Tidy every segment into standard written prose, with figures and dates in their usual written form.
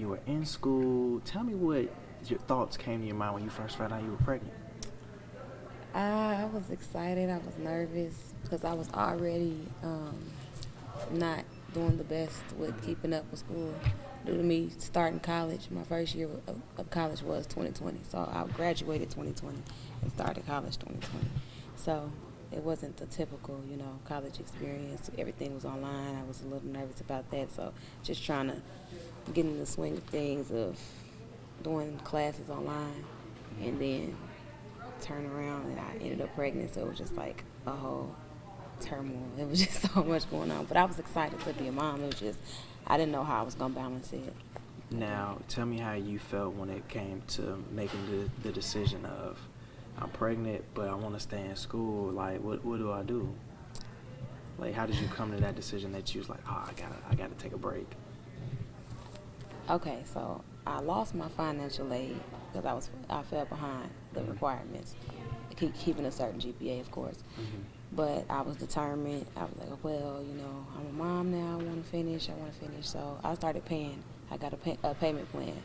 you were in school. Tell me what your thoughts came to your mind when you first found out you were pregnant. I was excited. I was nervous because I was already not doing the best with keeping up with school due to me starting college. My first year of college was 2020, so I graduated 2020 and started college 2020. So it wasn't the typical, college experience. Everything was online. I was a little nervous about that, so just trying to get in the swing of things of doing classes online, and then turn around and I ended up pregnant. So it was just like a whole turmoil. It was just so much going on. But I was excited to be a mom. It was just, I didn't know how I was going to balance it. Now, tell me how you felt when it came to making the decision of, I'm pregnant, but I want to stay in school. Like, what do I do? Like, how did you come to that decision that you was like, oh, I gotta take a break? Okay, so I lost my financial aid because I fell behind the requirements, keeping a certain GPA, of course. But I was determined. I was like, well, I'm a mom now. I want to finish. So I started paying. I got a payment plan.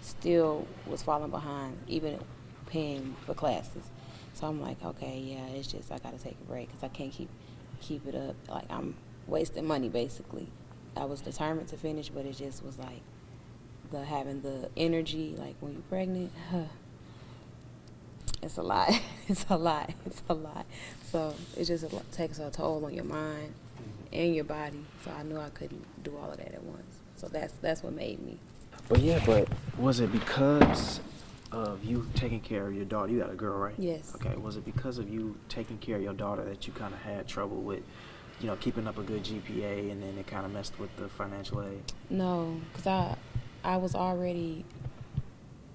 Still was falling behind, even paying for classes. So I'm like, okay, yeah, it's just I got to take a break because I can't keep it up. Like, I'm wasting money, basically. I was determined to finish, but it just was like having the energy, like when you're pregnant, it's a lot. It's a lot. So it just takes a toll on your mind and your body. So I knew I couldn't do all of that at once. So that's what made me. But was it because of you taking care of your daughter? You got a girl, right? Yes. Okay, was it because of you taking care of your daughter that you kind of had trouble with, keeping up a good GPA, and then it kind of messed with the financial aid? No, because I was already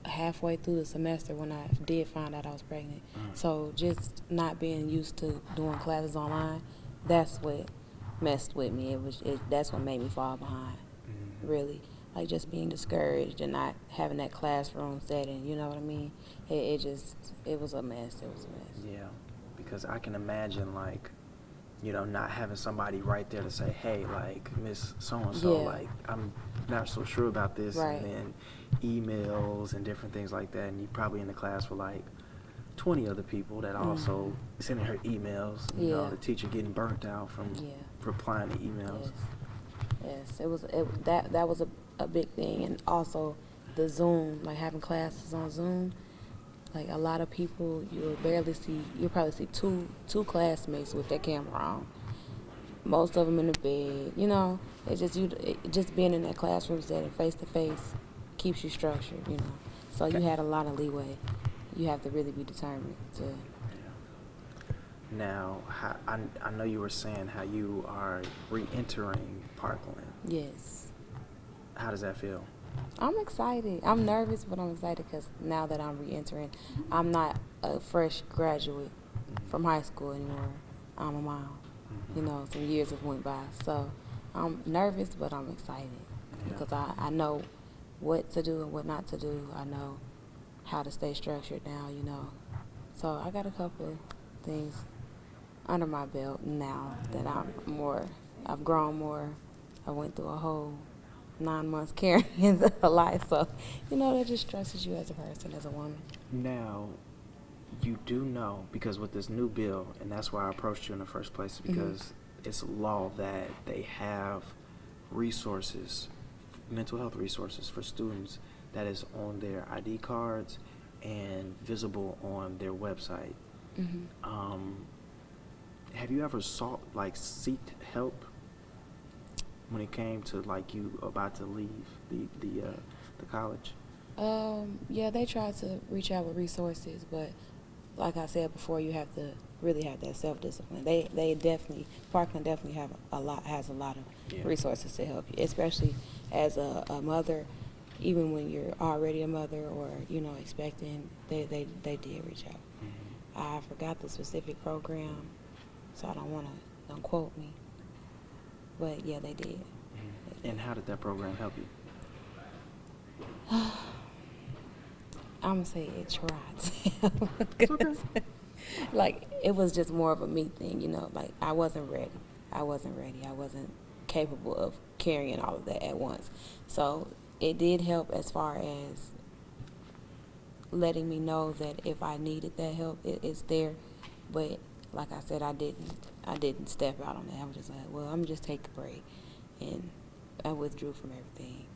halfway through the semester when I did find out I was pregnant. So just not being used to doing classes online, that's what messed with me. That's what made me fall behind, really. Like just being discouraged and not having that classroom setting, you know what I mean? It was a mess. Yeah, because I can imagine, like, not having somebody right there to say, hey, like, Miss So-and-so, like, I'm not so sure about this. Right. And then emails and different things like that. And you probably in the class with, like, 20 other people that also sending her emails. The teacher getting burnt out from replying to emails. Yes, that was a big thing. And also the Zoom, like having classes on Zoom. Like a lot of people, you'll probably see two classmates with their camera on. Most of them in the bed, It's just being in that classroom setting face to face keeps you structured, So you had a lot of leeway. You have to really be determined to. Now, I know you were saying how you are re-entering Parkland. Yes. How does that feel? I'm excited. I'm nervous, but I'm excited because now that I'm re-entering, I'm not a fresh graduate from high school anymore. I'm a mom. Some years have went by. So I'm nervous, but I'm excited because I know what to do and what not to do. I know how to stay structured now, So I got a couple of things under my belt now that I've grown more. I went through a whole 9 months carrying a life, so that just stresses you as a person, as a woman. Now, you do know, because with this new bill, and that's why I approached you in the first place, because it's a law that they have resources, mental health resources for students that is on their ID cards and visible on their website. Have you ever seeked help when it came to like you about to leave the college? Yeah, they try to reach out with resources, but like I said before, you have to really have that self-discipline. Parkland definitely has a lot of resources to help you, especially as a mother. Even when you're already a mother or expecting, they did reach out. I forgot the specific program, so don't quote me. But yeah, they did. And how did that program help you? I'm gonna say it tried. Okay. Like it was just more of a me thing, Like I wasn't ready. I wasn't capable of carrying all of that at once. So it did help as far as letting me know that if I needed that help, it's there. But like I said, I didn't step out on that. I was just like, well, I'm just take a break, and I withdrew from everything.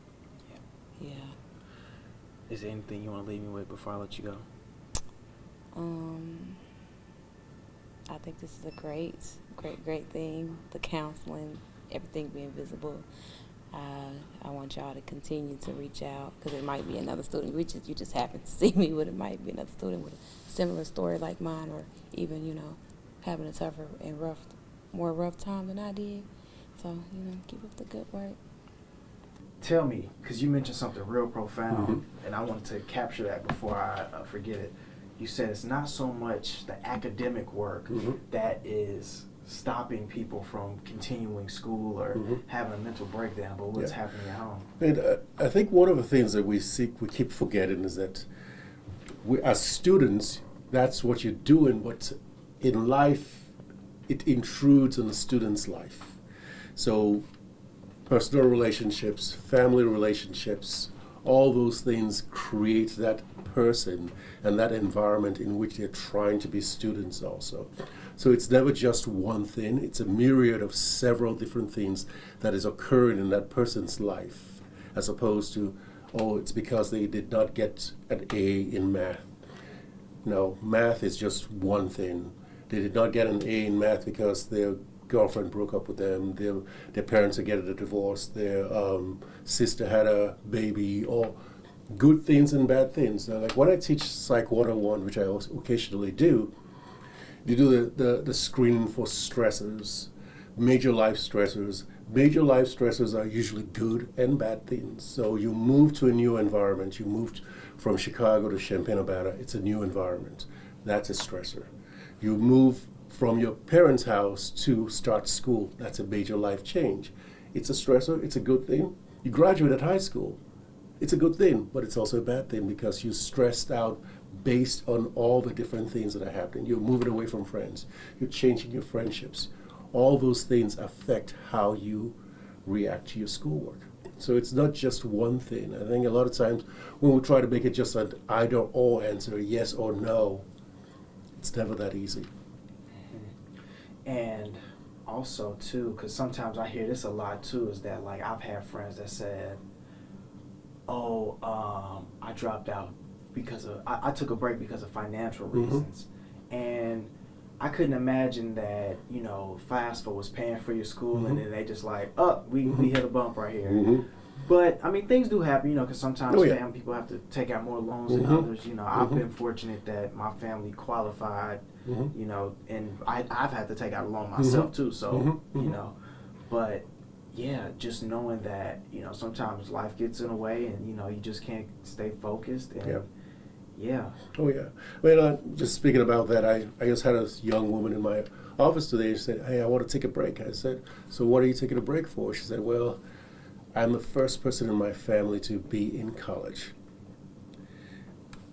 Yeah. Is there anything you want to leave me with before I let you go? I think this is a great thing. The counseling, everything being visible. I want y'all to continue to reach out, because it might be another student. You just happen to see me, but it might be another student with a similar story like mine, or even, having a tougher and more rough time than I did. So, keep up the good work. Tell me, because you mentioned something real profound, and I wanted to capture that before I forget it. You said it's not so much the academic work that is stopping people from continuing school or having a mental breakdown, but what's happening at home. And I think one of the things that we keep forgetting is that as students, that's what you're doing, but in life, it intrudes on the student's life. So personal relationships, family relationships, all those things create that person and that environment in which they're trying to be students also. So it's never just one thing, it's a myriad of several different things that is occurring in that person's life, as opposed to, it's because they did not get an A in math. No, math is just one thing. They did not get an A in math because their girlfriend broke up with them, their parents are getting a divorce, their sister had a baby, or good things and bad things. Now, like when I teach Psych 101, which I also occasionally do, you do the screening for stressors, major life stressors. Major life stressors are usually good and bad things. So you move to a new environment. You moved from Chicago to Champaign-Urbana. It's a new environment. That's a stressor. You move from your parents' house to start school. That's a major life change. It's a stressor. It's a good thing. You graduate high school. It's a good thing, but it's also a bad thing because you're stressed out based on all the different things that are happening. You're moving away from friends. You're changing your friendships. All those things affect how you react to your schoolwork. So it's not just one thing. I think a lot of times when we try to make it just an either or answer, yes or no, it's never that easy. And also too, because sometimes I hear this a lot too, is that like I've had friends that said, I dropped out because of, I took a break because of financial reasons. And I couldn't imagine that, FAFSA was paying for your school and then they just like, we hit a bump right here. But, I mean, things do happen, because sometimes family people have to take out more loans than others. I've been fortunate that my family qualified, and I've had to take out a loan myself too. So, but yeah, just knowing that, sometimes life gets in the way and, you just can't stay focused. And yeah. Oh, yeah. Well, just speaking about that, I just had a young woman in my office today. She said, hey, I want to take a break. I said, so what are you taking a break for? She said, well, I'm the first person in my family to be in college.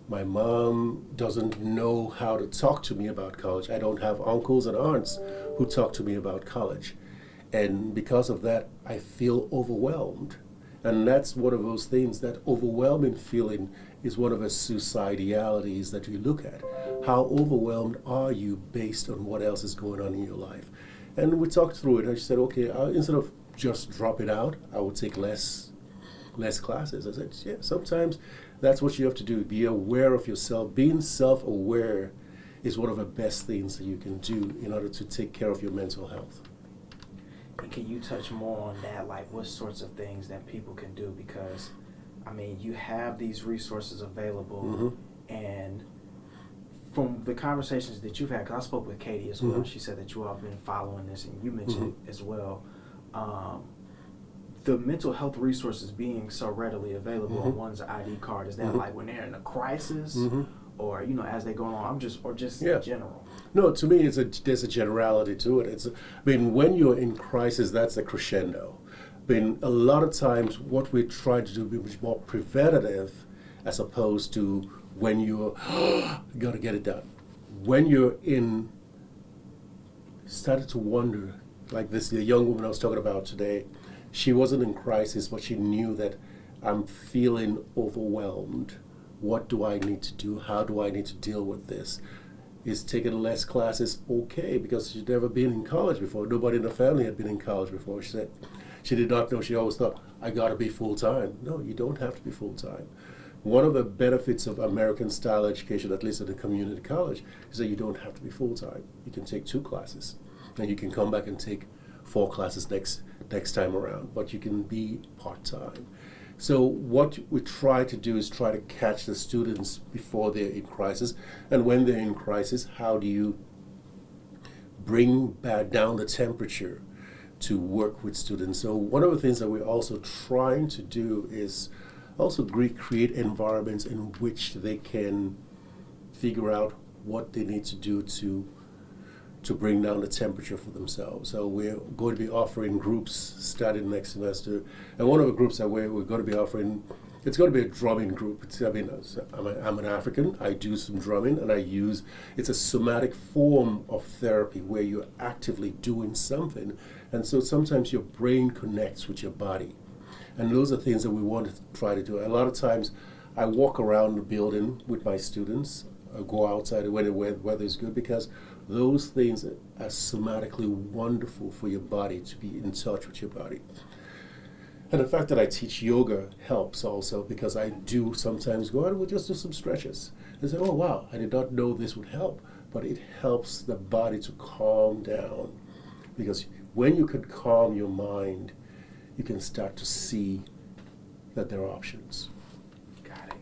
My mom doesn't know how to talk to me about college. I don't have uncles and aunts who talk to me about college. And because of that, I feel overwhelmed. And that's one of those things, that overwhelming feeling is one of the suicidalities that you look at. How overwhelmed are you based on what else is going on in your life? And we talked through it. I said, okay, instead of just drop it out, I would take less classes. I said, yeah, sometimes that's what you have to do. Be aware of yourself. Being self-aware is one of the best things that you can do in order to take care of your mental health. And can you touch more on that, like what sorts of things that people can do? Because, I mean, you have these resources available, and from the conversations that you've had, because I spoke with Katie as well, she said that you all have been following this, and you mentioned it as well, the mental health resources being so readily available on one's ID card, is that like when they're in a crisis, or as they go along, in general? No, to me, there's a generality to it. When you're in crisis, that's the crescendo. A lot of times, what we try to do is more preventative, as opposed to when you're got to get it done. When you're started to wonder, like the young woman I was talking about today, she wasn't in crisis, but she knew that I'm feeling overwhelmed. What do I need to do? How do I need to deal with this? Is taking less classes okay? Because she'd never been in college before. Nobody in the family had been in college before. She said she did not know. She always thought, I got to be full-time. No, you don't have to be full-time. One of the benefits of American-style education, at least at a community college, is that you don't have to be full-time. You can take 2 classes, and you can come back and take 4 classes next time around, but you can be part-time. So what we try to do is try to catch the students before they're in crisis, and when they're in crisis, how do you bring back down the temperature to work with students? So one of the things that we're also trying to do is also create environments in which they can figure out what they need to do to bring down the temperature for themselves. So we're going to be offering groups starting next semester. And one of the groups that we're going to be offering, it's going to be a drumming group. I'm an African, I do some drumming, and it's a somatic form of therapy where you're actively doing something. And so sometimes your brain connects with your body. And those are things that we want to try to do. A lot of times I walk around the building with my students, go outside when the weather is good, because those things are somatically wonderful for your body, to be in touch with your body. And the fact that I teach yoga helps also, because I do sometimes go out and we'll just do some stretches and say, oh wow, I did not know this would help. But it helps the body to calm down, because when you can calm your mind, you can start to see that there are options. Got it.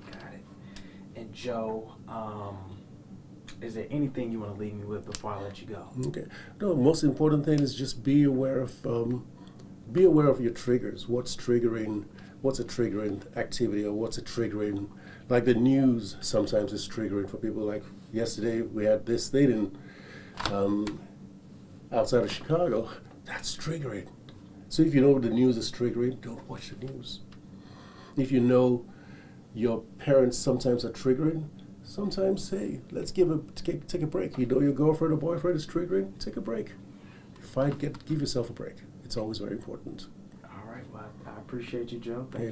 And Joe, is there anything you want to leave me with before I let you go? Okay. No, the most important thing is just be aware of your triggers. What's a triggering activity, or what's a triggering, like the news sometimes is triggering for people. Like yesterday we had this thing in outside of Chicago. That's triggering. So if you know the news is triggering, don't watch the news. If you know your parents sometimes are triggering, sometimes say, let's take a break. You know your girlfriend or boyfriend is triggering, take a break. Give yourself a break. It's always very important. All right, well, I appreciate you, Joe. Thank you.